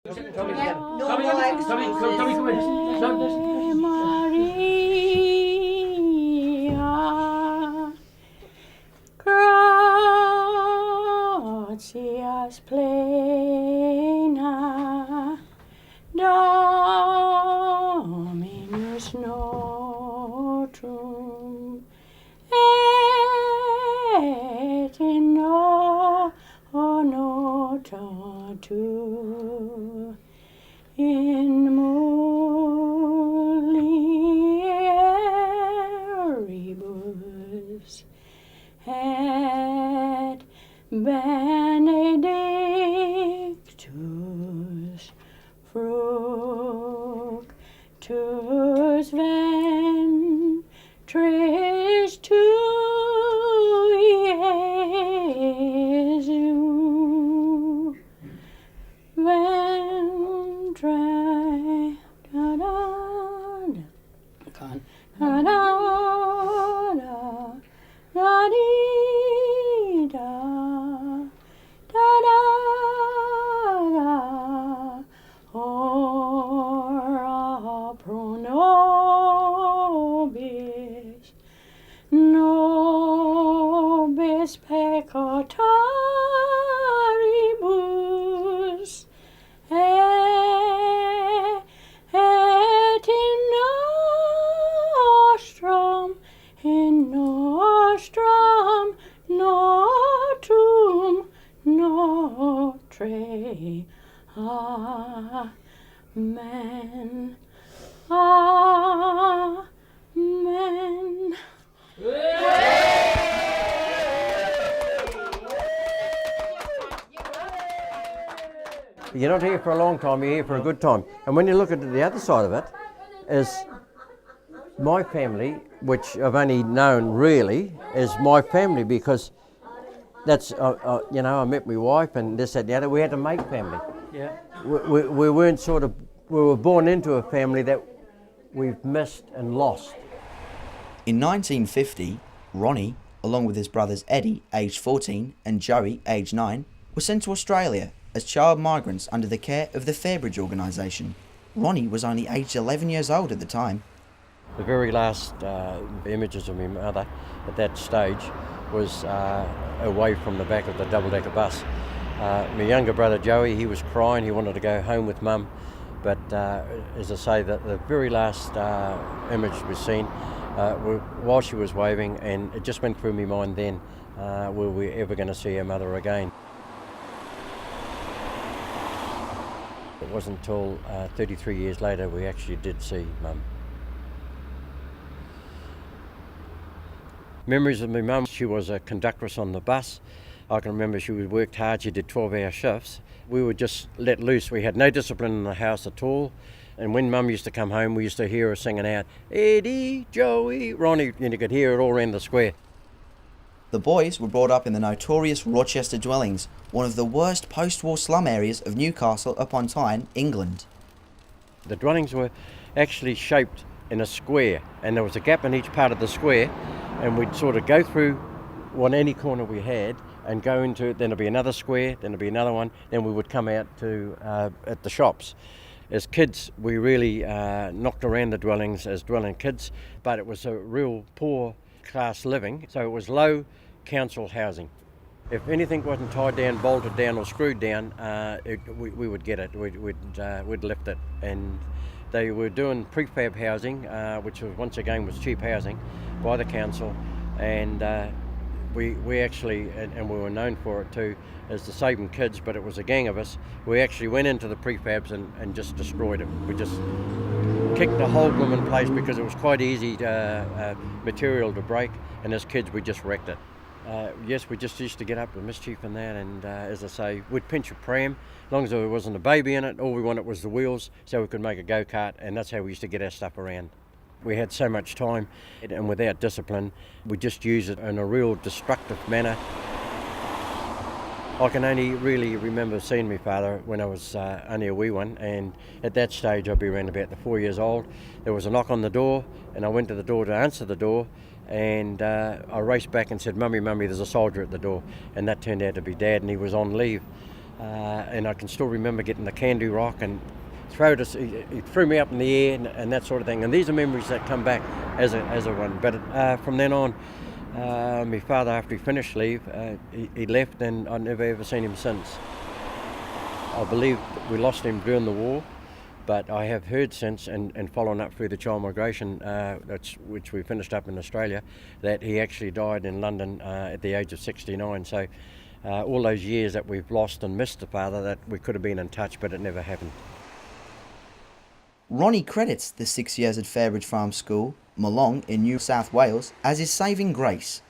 Maria, gratias plena, Dominus nostrum, et in nota tu, in mulieribus, et benedictus fructus ventris tui, Iesu, ventre ora pro nobis peccatoribus, et in nostrum notum notre. Amen. Amen. You're not here for a long time, you're here for a good time. And when you look at the other side of it, is my family, which I've only known really, is my family because that's, you know, I met my wife and this, that, and the other. We had to make family. Yeah. We weren't sort of, we were born into a family that we've missed and lost. In 1950, Ronnie, along with his brothers Eddie, aged 14, and Joey, aged 9, were sent to Australia as child migrants under the care of the Fairbridge Organisation. Ronnie was only aged 11 years old at the time. The very last images of my mother at that stage was away from the back of the double-decker bus. My younger brother Joey, he was crying, he wanted to go home with Mum, but as I say, the very last image was seen while she was waving, and it just went through my mind then, were we ever going to see her mother again? It wasn't until 33 years later we actually did see Mum. Memories of my mum, she was a conductress on the bus. I can remember she worked hard, she did 12-hour shifts. We were just let loose, we had no discipline in the house at all. And when Mum used to come home, we used to hear her singing out, Eddie, Joey, Ronnie, and you could hear it all around the square. The boys were brought up in the notorious Rochester dwellings, one of the worst post-war slum areas of Newcastle upon Tyne, England. The dwellings were actually shaped in a square, and there was a gap in each part of the square, and we'd sort of go through any corner we had and go into it, then there'd be another square, then there'd be another one, then we would come out to at the shops. As kids, we really knocked around the dwellings as dwelling kids, but it was a real poor class living, so it was low council housing. If anything wasn't tied down, bolted down or screwed down, we would get it, we'd lift it. And they were doing prefab housing, which was, once again was cheap housing by the council, and we actually, and we were known for it too, as the Sabin kids, but it was a gang of us. We actually went into the prefabs and just destroyed them. We just kicked the whole blooming place because it was quite easy material to break, and as kids we just wrecked it. Yes, we just used to get up with mischief and that, and as I say, we'd pinch a pram, as long as there wasn't a baby in it. All we wanted was the wheels so we could make a go-kart, and that's how we used to get our stuff around. We had so much time, and without discipline, we just used it in a real destructive manner. I can only really remember seeing my father when I was only a wee one, and at that stage I'd be around about 4 years old. There was a knock on the door, and I went to the door to answer the door, and I raced back and said, Mummy, Mummy, there's a soldier at the door. And that turned out to be Dad, and he was on leave. and I can still remember getting the candy rock and he threw me up in the air and that sort of thing. And these are memories that come back as a one. But from then on, my father, after he finished leave, he left, and I've never ever seen him since. I believe we lost him during the war, but I have heard since, and following up through the child migration, which we finished up in Australia, that he actually died in London at the age of 69. So all those years that we've lost and missed the father, that we could have been in touch, but it never happened. Ronnie credits the 6 years at Fairbridge Farm School, Malong in New South Wales, as his saving grace.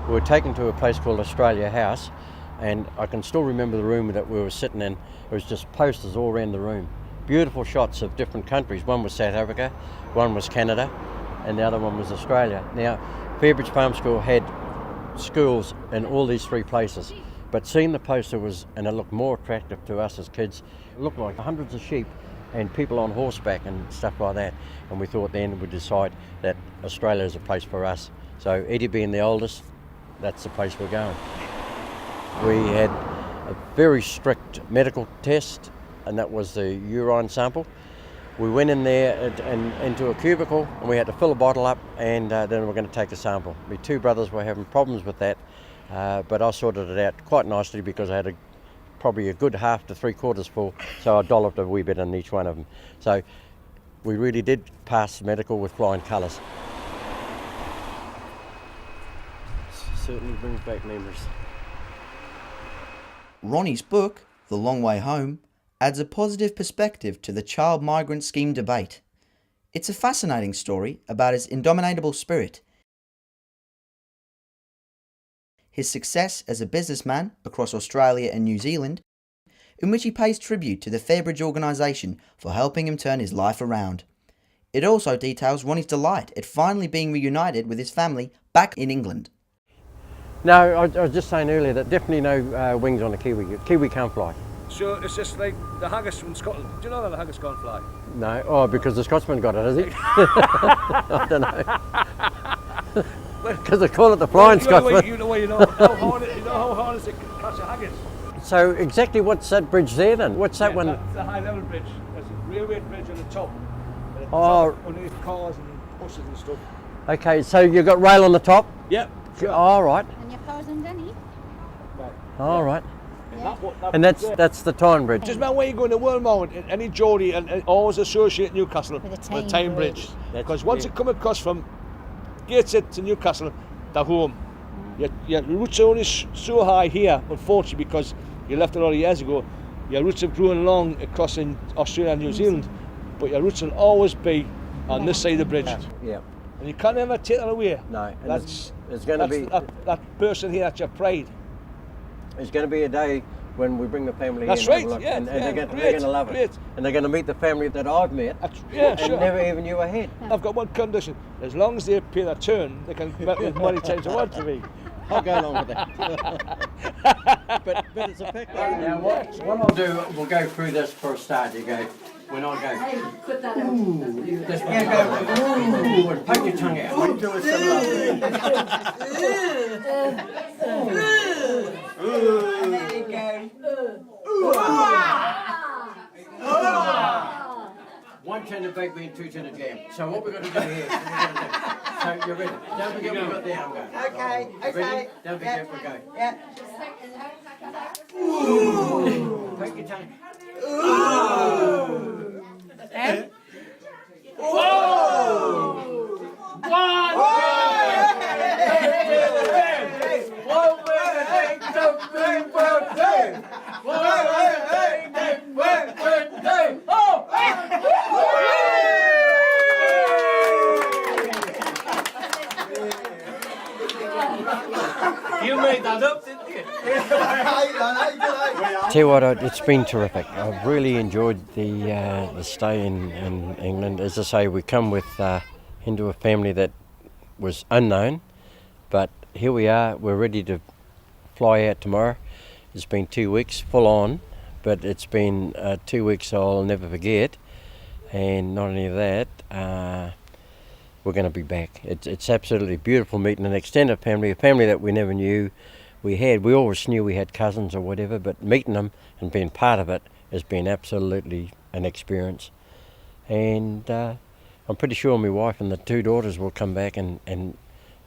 We were taken to a place called Australia House, and I can still remember the room that we were sitting in. It was just posters all around the room. Beautiful shots of different countries. One was South Africa, one was Canada, and the other one was Australia. Now, Fairbridge Farm School had schools in all these three places, but seeing the poster and it looked more attractive to us as kids. It looked like hundreds of sheep and people on horseback and stuff like that. And we thought then we'd decide that Australia is a place for us. So Eddie being the oldest, that's the place we're going. We had a very strict medical test, and that was the urine sample. We went in there and into a cubicle, and we had to fill a bottle up, and then we were going to take a sample. My two brothers were having problems with that, but I sorted it out quite nicely because I had probably a good half to 3/4 full, so I dolloped a wee bit in each one of them. So we really did pass medical with flying colours. Certainly brings back memories. Ronnie's book, The Long Way Home, adds a positive perspective to the child migrant scheme debate. It's a fascinating story about his indomitable spirit, his success as a businessman across Australia and New Zealand, in which he pays tribute to the Fairbridge Organisation for helping him turn his life around. It also details Ronnie's delight at finally being reunited with his family back in England. No, I was just saying earlier that definitely no wings on a kiwi. Kiwi can't fly. So it's just like the haggis from Scotland. Do you know that the haggis can't fly? No, because the Scotsman got it, has he? I don't know. Because they call it the flying Scotsman. You know how hard is it to catch a haggis? So exactly what's that bridge there then? What's that one? That's the high level bridge. There's a railway bridge on the top. Underneath cars and buses and stuff. Okay, so you've got rail on the top? Yep. Sure. All right. And your cars underneath? All right. Yeah. And that's the Tyne Bridge. Just remember when you go into Wormald, any Geordie, and always associate Newcastle with the Tyne Bridge. Because once you come across from Gateshead to Newcastle, they're home. Your roots are only so high here, unfortunately, because you left a lot of years ago. Your roots have grown along across in Australia and New Zealand, but your roots will always be on this side of the bridge. Yeah. And you can't ever take that away. No. And That's it's going to be that person here. That's your pride. It's going to be a day when we bring the family That's in. right. Have a look, Yeah, and they're going great, to love it. And they're going to meet the family that I've met. Yeah, and sure. never even knew I had. I've got one condition: as long as they pay their turn, they can make as many times they want to me. I'll go along with that. but it's a fact. Now what I'll do, we'll go through this for a start. You go. When I go, ooh, that's when you go, ooh, and poke your tongue out. We'll do a similar. There you go. One tin of baked bean, 2 tin of jam. So what we're going to do here, so you're ready. Don't forget we've got the arm going. Okay, Ready? okay. Don't forget we're going. Yeah. Poke your tongue. And? You made that up, didn't you? Tell you what, it's been terrific. I've really enjoyed the stay in England. As I say, we come into a family that was unknown, but here we are. We're ready to fly out tomorrow. It's been 2 weeks full on, but it's been 2 weeks I'll never forget. And not only that, we're going to be back. It's absolutely beautiful meeting an extended family, a family that we never knew, we had. We always knew we had cousins or whatever, but meeting them and being part of it has been absolutely an experience. And I'm pretty sure my wife and the 2 daughters will come back, and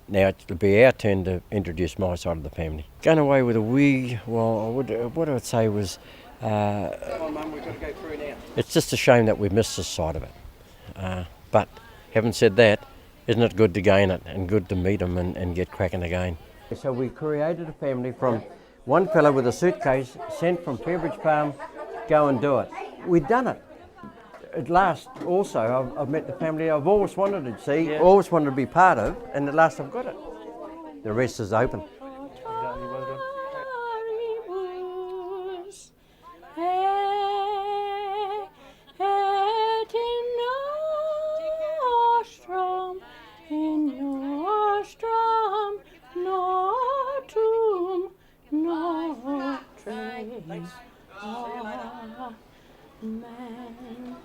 now it'll be our turn to introduce my side of the family. Going away with a what I would say was, come on, Mum, we've got to go through now. It's just a shame that we've missed this side of it. But having said that, isn't it good to gain it and good to meet them and get cracking again? So we created a family from one fella with a suitcase sent from Fairbridge Farm, go and do it. We'd done it. At last, also, I've met the family I've always wanted to see, always wanted to be part of, and at last I've got it. The rest is open. Man.